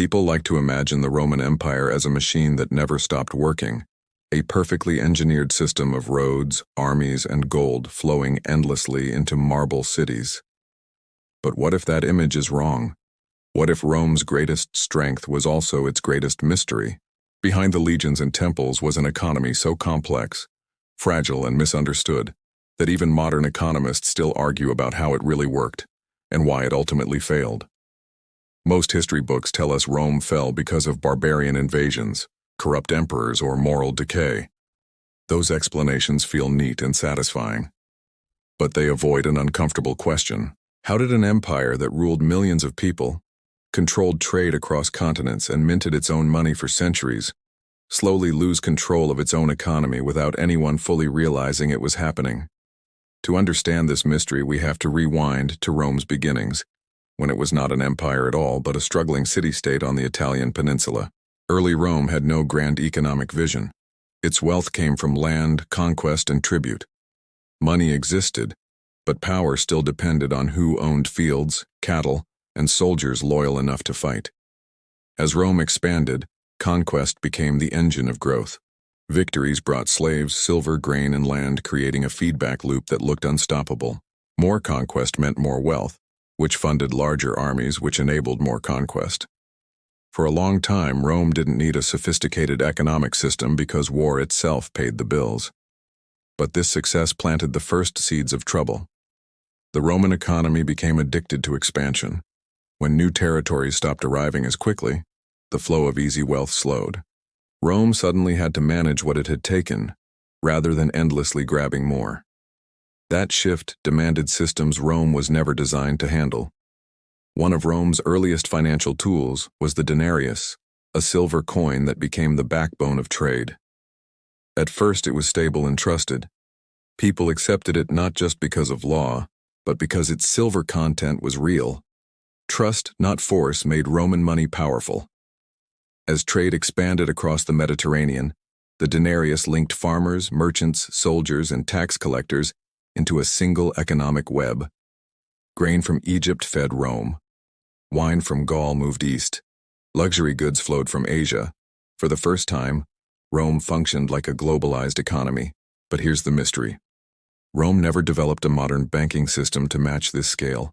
People like to imagine the Roman Empire as a machine that never stopped working, a perfectly engineered system of roads, armies, and gold flowing endlessly into marble cities. But what if that image is wrong? What if Rome's greatest strength was also its greatest mystery? Behind the legions and temples was an economy so complex, fragile, and misunderstood that even modern economists still argue about how it really worked and why it ultimately failed. Most history books tell us Rome fell because of barbarian invasions, corrupt emperors, or moral decay. Those explanations feel neat and satisfying. But they avoid an uncomfortable question. How did an empire that ruled millions of people, controlled trade across continents, and minted its own money for centuries, slowly lose control of its own economy without anyone fully realizing it was happening? To understand this mystery, we have to rewind to Rome's beginnings, when it was not an empire at all but a struggling city-state on the Italian peninsula. Early Rome had no grand economic vision. Its wealth came from land, conquest, and tribute. Money existed, but power still depended on who owned fields, cattle, and soldiers loyal enough to fight. As Rome expanded, conquest became the engine of growth. Victories brought slaves, silver, grain, and land, creating a feedback loop that looked unstoppable. More conquest meant more wealth, which funded larger armies, which enabled more conquest. For a long time, Rome didn't need a sophisticated economic system because war itself paid the bills. But this success planted the first seeds of trouble. The Roman economy became addicted to expansion. When new territories stopped arriving as quickly, the flow of easy wealth slowed. Rome suddenly had to manage what it had taken, rather than endlessly grabbing more. That shift demanded systems Rome was never designed to handle. One of Rome's earliest financial tools was the denarius, a silver coin that became the backbone of trade. At first it was stable and trusted. People accepted it not just because of law, but because its silver content was real. Trust, not force, made Roman money powerful. As trade expanded across the Mediterranean, the denarius linked farmers, merchants, soldiers, and tax collectors into a single economic web. Grain from Egypt fed Rome. Wine from Gaul moved east. Luxury goods flowed from Asia. For the first time, Rome functioned like a globalized economy. But here's the mystery. Rome never developed a modern banking system to match this scale.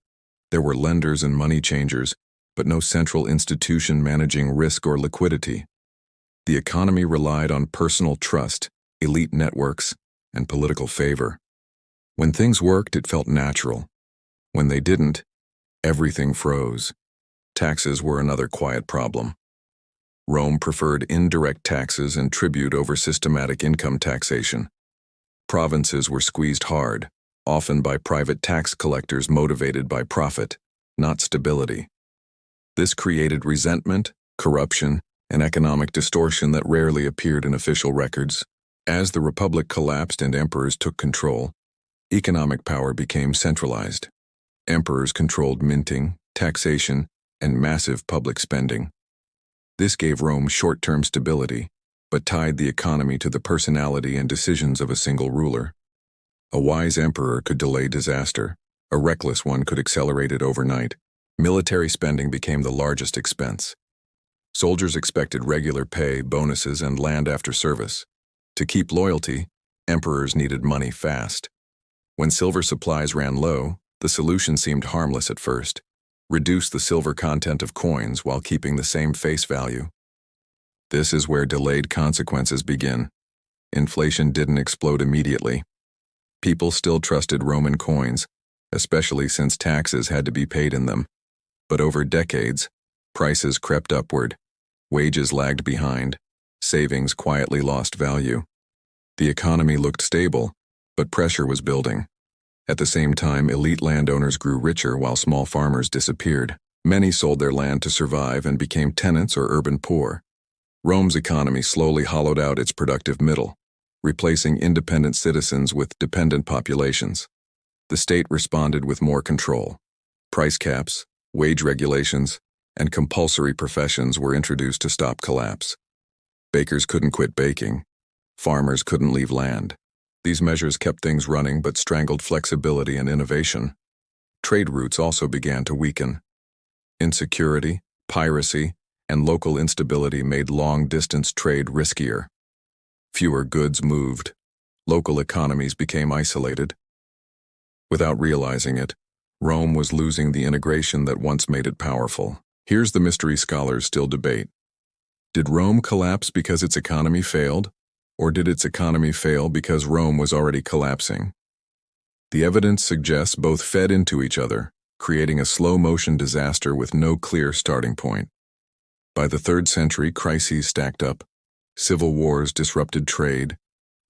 There were lenders and money changers, but no central institution managing risk or liquidity. The economy relied on personal trust, elite networks, and political favor. When things worked, it felt natural. When they didn't, everything froze. Taxes were another quiet problem. Rome preferred indirect taxes and tribute over systematic income taxation. Provinces were squeezed hard, often by private tax collectors motivated by profit, not stability. This created resentment, corruption, and economic distortion that rarely appeared in official records. As the Republic collapsed and emperors took control, economic power became centralized. Emperors controlled minting, taxation, and massive public spending. This gave Rome short-term stability, but tied the economy to the personality and decisions of a single ruler. A wise emperor could delay disaster. A reckless one could accelerate it overnight. Military spending became the largest expense. Soldiers expected regular pay, bonuses, and land after service. To keep loyalty, emperors needed money fast. When silver supplies ran low, the solution seemed harmless at first. Reduce the silver content of coins while keeping the same face value. This is where delayed consequences begin. Inflation didn't explode immediately. People still trusted Roman coins, especially since taxes had to be paid in them. But over decades, prices crept upward. Wages lagged behind. Savings quietly lost value. The economy looked stable, but pressure was building. At the same time, elite landowners grew richer while small farmers disappeared. Many sold their land to survive and became tenants or urban poor. Rome's economy slowly hollowed out its productive middle, replacing independent citizens with dependent populations. The state responded with more control. Price caps, wage regulations, and compulsory professions were introduced to stop collapse. Bakers couldn't quit baking. Farmers couldn't leave land. These measures kept things running but strangled flexibility and innovation. Trade routes also began to weaken. Insecurity, piracy, and local instability made long-distance trade riskier. Fewer goods moved. Local economies became isolated. Without realizing it, Rome was losing the integration that once made it powerful. Here's the mystery scholars still debate. Did Rome collapse because its economy failed, or did its economy fail because Rome was already collapsing? The evidence suggests both fed into each other, creating a slow-motion disaster with no clear starting point. By the 3rd century, crises stacked up. Civil wars disrupted trade.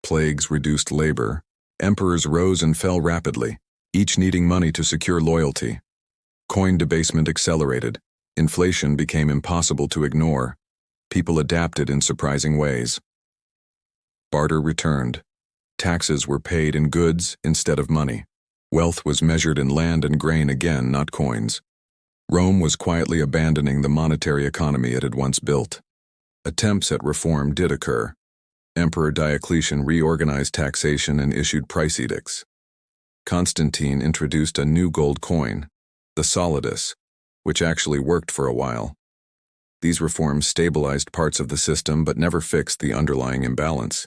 Plagues reduced labor. Emperors rose and fell rapidly, each needing money to secure loyalty. Coin debasement accelerated. Inflation became impossible to ignore. People adapted in surprising ways. Barter returned. Taxes were paid in goods instead of money. Wealth was measured in land and grain again, not coins. Rome was quietly abandoning the monetary economy it had once built. Attempts at reform did occur. Emperor Diocletian reorganized taxation and issued price edicts. Constantine introduced a new gold coin, the solidus, which actually worked for a while. These reforms stabilized parts of the system but never fixed the underlying imbalance.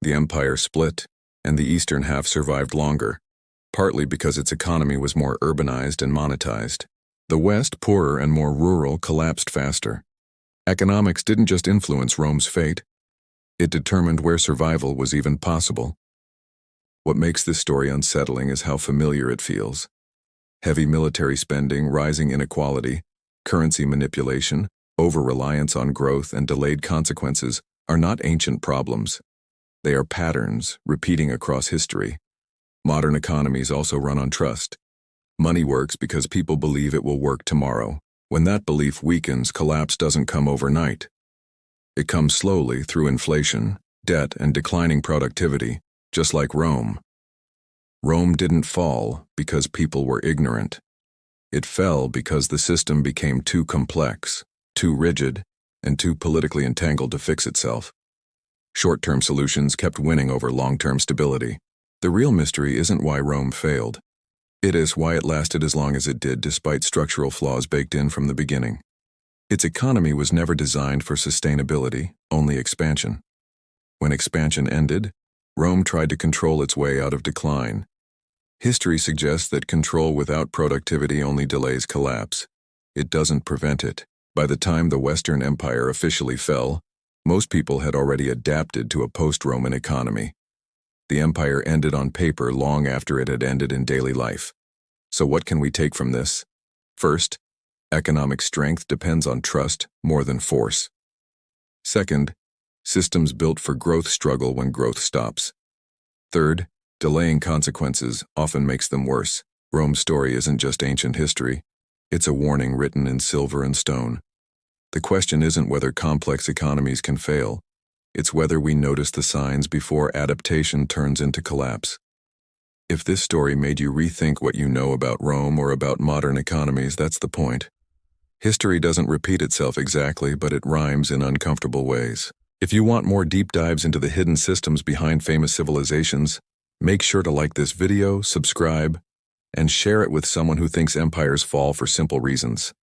The empire split, and the eastern half survived longer, partly because its economy was more urbanized and monetized. The West, poorer and more rural, collapsed faster. Economics didn't just influence Rome's fate, it determined where survival was even possible. What makes this story unsettling is how familiar it feels. Heavy military spending, rising inequality, currency manipulation, over-reliance on growth, and delayed consequences are not ancient problems. They are patterns repeating across history. Modern economies also run on trust. Money works because people believe it will work tomorrow. When that belief weakens, collapse doesn't come overnight. It comes slowly through inflation, debt, and declining productivity, just like Rome. Rome didn't fall because people were ignorant. It fell because the system became too complex, too rigid, and too politically entangled to fix itself. Short-term solutions kept winning over long-term stability. The real mystery isn't why Rome failed. It is why it lasted as long as it did despite structural flaws baked in from the beginning. Its economy was never designed for sustainability, only expansion. When expansion ended, Rome tried to control its way out of decline. History suggests that control without productivity only delays collapse. It doesn't prevent it. By the time the Western Empire officially fell, most people had already adapted to a post-Roman economy. The empire ended on paper long after it had ended in daily life. So what can we take from this? First, economic strength depends on trust more than force. Second, systems built for growth struggle when growth stops. Third, delaying consequences often makes them worse. Rome's story isn't just ancient history. It's a warning written in silver and stone. The question isn't whether complex economies can fail. It's whether we notice the signs before adaptation turns into collapse. If this story made you rethink what you know about Rome or about modern economies, that's the point. History doesn't repeat itself exactly, but it rhymes in uncomfortable ways. If you want more deep dives into the hidden systems behind famous civilizations, make sure to like this video, subscribe, and share it with someone who thinks empires fall for simple reasons.